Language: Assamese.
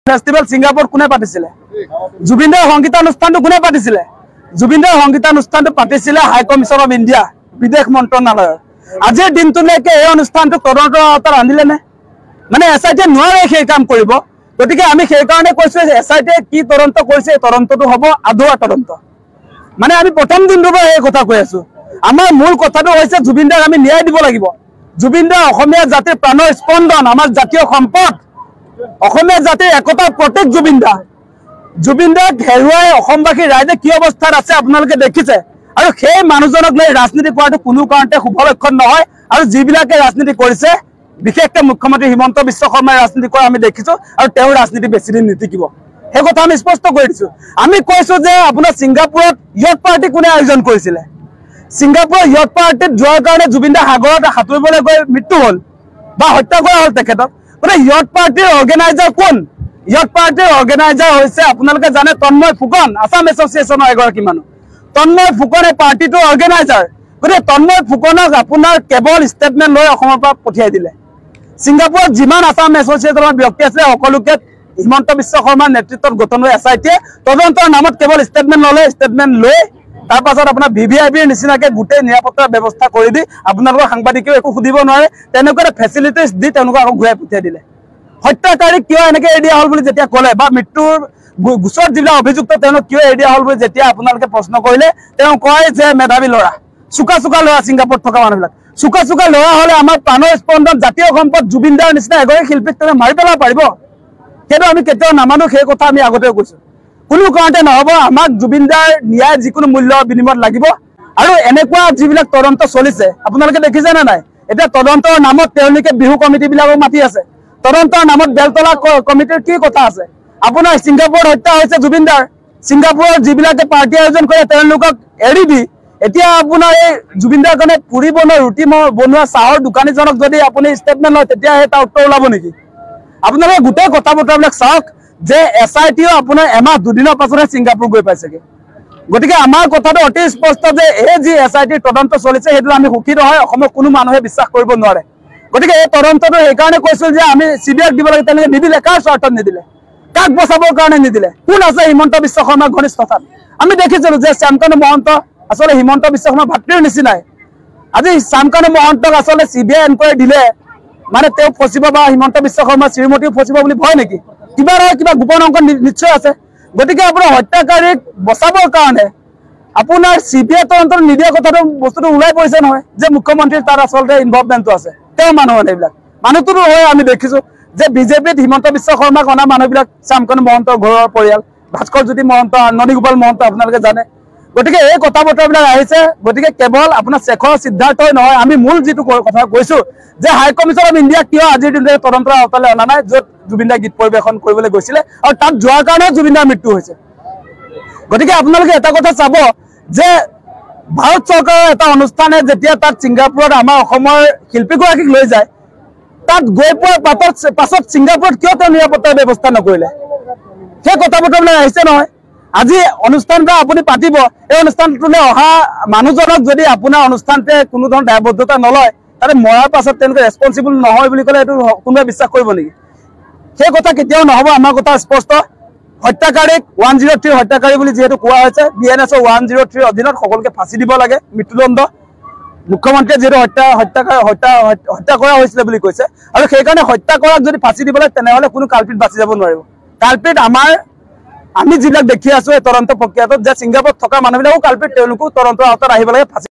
ফেষ্টিভেল ছিংগাপুৰত কোনে পাতিছিলে? জুবিনদাৰ সংগীতানুষ্ঠানটো কোনে পাতিছিলে? জুবিনদাৰ সংগীতানুষ্ঠানটো পাতিছিলে হাই কমিছন অফ ইণ্ডিয়া, বিদেশ মন্ত্ৰণালয়ৰ। আজিৰ দিনটোলৈকে এই অনুষ্ঠানটো তদন্তৰ আওতাত আনিলে নে? মানে SIT নোৱাৰে সেই কাম কৰিব। গতিকে আমি সেইকাৰণে কৈছোঁ যে SIT কি তদন্ত কৰিছে, এই তদন্তটো হ'ব আধৰুৱা তদন্ত। মানে আমি প্ৰথম দিনটোৰ পৰা এই কথা কৈ আছোঁ। আমাৰ মূল কথাটো হৈছে জুবিনদাক আমি ন্যায় দিব লাগিব। জুবিনদা অসমীয়া জাতিৰ প্ৰাণৰ স্পন্দন, আমাৰ জাতীয় সম্পদ, অসমীয়া জাতিৰ একতাৰ প্ৰতীক জুবিনদা। জুবিনদাক হেৰুৱাই অসমবাসী ৰাইজে কি অৱস্থাত আছে আপোনালোকে দেখিছে। আৰু সেই মানুহজনক লৈ ৰাজনীতি কৰাটো কোনো কাৰণতে শুভ লক্ষণ নহয়। আৰু যিবিলাকে ৰাজনীতি কৰিছে, বিশেষকৈ মুখ্যমন্ত্ৰী হিমন্ত বিশ্ব শৰ্মাই ৰাজনীতি কৰা আমি দেখিছোঁ। আৰু তেওঁৰ ৰাজনীতি বেছিদিন নিটিকিব, সেই কথা আমি স্পষ্ট কৰি দিছোঁ। আমি কৈছোঁ যে আপোনাৰ ছিংগাপুৰত য়ট পাৰ্টি কোনে আয়োজন কৰিছিলে? ছিংগাপুৰৰ য়ট পাৰ্টিত যোৱাৰ কাৰণে জুবিনদা সাগৰত সাঁতুৰিবলৈ গৈ মৃত্যু হ'ল বা হত্যা কৰা হ'ল তেখেতক। মানে য়ট পাৰ্টিৰ অৰ্গেনাইজাৰ কোন? য়ট পাৰ্টিৰ অৰ্গেনাইজাৰ হৈছে আপোনালোকে জানে তন্ময় ফুকন, আছাম এছ'চিয়েশ্যনৰ এগৰাকী মানুহ। তন্ময় ফুকন এই পাৰ্টিটোৰ অৰ্গেনাইজাৰ। গতিকে তন্ময় ফুকনক আপোনাৰ কেৱল ষ্টেটমেণ্ট লৈ অসমৰ পৰা পঠিয়াই দিলে। ছিংগাপুৰত যিমান আছাম এছ'চিয়েশ্যনৰ ব্যক্তি আছিলে সকলোকে হিমন্ত বিশ্ব শৰ্মাৰ নেতৃত্বত গঠন হৈ SIT তদন্তৰ নামত কেৱল ষ্টেটমেণ্ট ল'লে। ষ্টেটমেণ্ট লৈ তাৰ পাছত আপোনাৰ VVIPৰ নিচিনাকে গোটেই নিৰাপত্তাৰ ব্যৱস্থা কৰি দি আপোনালোকৰ সাংবাদিকেও একো সুধিব নোৱাৰে, তেনেকুৱা এটা ফেচিলিটিছ দি তেওঁলোকক আকৌ ঘূৰাই পঠিয়াই দিলে। হত্যাকাৰীক কিয় এনেকৈ এৰি দিয়া হ'ল বুলি যেতিয়া ক'লে, বা মৃত্যুৰ গোচৰত যিবিলাক অভিযুক্ত তেওঁলোক কিয় এৰি দিয়া হ'ল বুলি যেতিয়া আপোনালোকে প্ৰশ্ন কৰিলে, তেওঁ কয় যে মেধাৱী ল'ৰা, চোকা চোকা ল'ৰা ছিংগাপুৰত থকা মানুহবিলাক। চোকা চোকা ল'ৰা হ'লে আমাৰ প্ৰাণৰ স্পন্দন জাতীয় সম্পদ জুবিনদাৰ নিচিনা এগৰাকী শিল্পীক তেওঁ মাৰি পেলাব পাৰিব? সেইটো আমি কেতিয়াও নামানো, সেই কথা আমি আগতেও কৈছোঁ। কোনো কাৰণতে নহ'ব। আমাক জুবিনদাৰ ন্যায় যিকোনো মূল্যৰ বিনিময়ত লাগিব। আৰু এনেকুৱা যিবিলাক তদন্ত চলিছে আপোনালোকে দেখিছে নে নাই? এতিয়া তদন্তৰ নামত তেওঁলোকে বিহু কমিটিবিলাকক মাতি আছে। তদন্তৰ নামত বেলতলা কমিটিৰ কি কথা আছে? আপোনাৰ ছিংগাপুৰত হত্যা হৈছে জুবিনদাৰ, ছিংগাপুৰত যিবিলাকে পাৰ্টি আয়োজন কৰে তেওঁলোকক এৰি দি এতিয়া আপোনাৰ এই জুবিনদাৰ কাৰণে পুৰি বনোৱা ৰুটি বনোৱা চাহৰ দোকানীজনক যদি আপুনি ষ্টেটমেণ্ট লয় তেতিয়াহে তাৰ উত্তৰ ওলাব নেকি? আপোনালোকে গোটেই কথা বতৰাবিলাক চাওক যে SITও আপোনাৰ এমাহ দুদিনৰ পাছতহে ছিংগাপুৰ গৈ পাইছেগৈ। গতিকে আমাৰ কথাটো অতি স্পষ্ট যে এই যি SITৰ তদন্ত চলিছে সেইটো আমি সুখী নহয়, অসমৰ কোনো মানুহে বিশ্বাস কৰিব নোৱাৰে। গতিকে এই তদন্তটো সেইকাৰণে কৈছিল যে আমি CBIক দিব লাগে, তেওঁলোকে নিদিলে। কাৰ স্বাৰ্থত নিদিলে? কাক বচাবৰ কাৰণে নিদিলে? কোন আছে হিমন্ত বিশ্ব শৰ্মাৰ ঘনিষ্ঠতাত? আমি দেখিছিলোঁ যে শ্যামকানু মহন্ত আচলতে হিমন্ত বিশ্ব শৰ্মাৰ ভাতৃৰ নিচিনাই। আজি শ্যামকানু মহন্তক আচলতে CBI এনকুৱাৰী দিলে মানে তেওঁ ফচিব বা হিমন্ত বিশ্ব শৰ্মাৰ শ্ৰীমতীও ফচিব বুলি ভয় নেকি? কিবা নহয় কিবা গোপন অংক নিশ্চয় আছে। গতিকে আপোনাৰ হত্যাকাৰীক বচাবৰ কাৰণে আপোনাৰ CBI তদন্ত নিদিয়া কথাটো বস্তুটো ওলাই পৰিছে নহয়, যে মুখ্যমন্ত্ৰীৰ তাত আচলতে ইনভলভমেণ্টটো আছে। তেওঁ মানুহ এইবিলাক মানুহটোতো হয়। আমি দেখিছোঁ যে বিজেপিত হিমন্ত বিশ্ব শৰ্মাক অনা মানুহবিলাক শ্যামকানু মহন্তৰ ঘৰৰ পৰিয়াল, ভাস্কৰ জ্যোতি মহন্ত, নন্দীগোপাল মহন্ত আপোনালোকে জানে। গতিকে এই কথা বতৰাবিলাক আহিছে। গতিকে কেৱল আপোনাৰ শেখৰ সিদ্ধাৰ্থই নহয়, আমি মূল যিটো কথা কৈছোঁ যে হাই কমিছন অফ ইণ্ডিয়া কিয় আজিৰ দিনটোতে তদন্তৰ আওতালৈ অনা নাই, য'ত জুবিনদাই গীত পৰিৱেশন কৰিবলৈ গৈছিলে আৰু তাত যোৱাৰ কাৰণে জুবিনদাৰ মৃত্যু হৈছে। গতিকে আপোনালোকে এটা কথা চাব যে ভাৰত চৰকাৰৰ এটা অনুষ্ঠানে যেতিয়া তাত ছিংগাপুৰত আমাৰ অসমৰ শিল্পীগৰাকীক লৈ যায়, তাত গৈ পোৱাৰ পাছত ছিংগাপুৰত কিয় তেওঁ নিৰাপত্তাৰ ব্যৱস্থা নকৰিলে? সেই কথা বতৰাবিলাক আহিছে নহয়। আজি অনুষ্ঠানটো আপুনি পাতিব, এই অনুষ্ঠানটোলৈ অহা মানুহজনক যদি আপোনাৰ অনুষ্ঠানটোৱে কোনো ধৰণৰ দায়বদ্ধতা নলয়, তাতে মৰাৰ পাছত তেওঁলোকে ৰেছপনচিবল নহয় বুলি ক'লে এইটো কোনোবাই বিশ্বাস কৰিব নেকি? সেই কথা কেতিয়াও নহ'ব। আমাৰ কথা স্পষ্ট। হত্যাকাৰীক 103 হত্যাকাৰী বুলি যিহেতু কোৱা হৈছে, BNSৰ 103 অধীনত সকলোকে ফাঁচি দিব লাগে, মৃত্যুদণ্ড। মুখ্যমন্ত্ৰীয়ে যিহেতু হত্যা কৰা হৈছিলে বুলি কৈছে, আৰু সেইকাৰণে হত্যা কৰাক যদি ফাঁচি দিব লাগে তেনেহ'লে কোনো কালপিত বাচি যাব নোৱাৰিব। কালপিত আমি যিবিলাক দেখি আছোঁ এই তদন্ত প্ৰক্ৰিয়াটোত যে ছিংগাপুৰত থকা মানুহবিলাকো কালপিত, তেওঁলোকো তদন্তৰ আওতাত আহিব লাগে।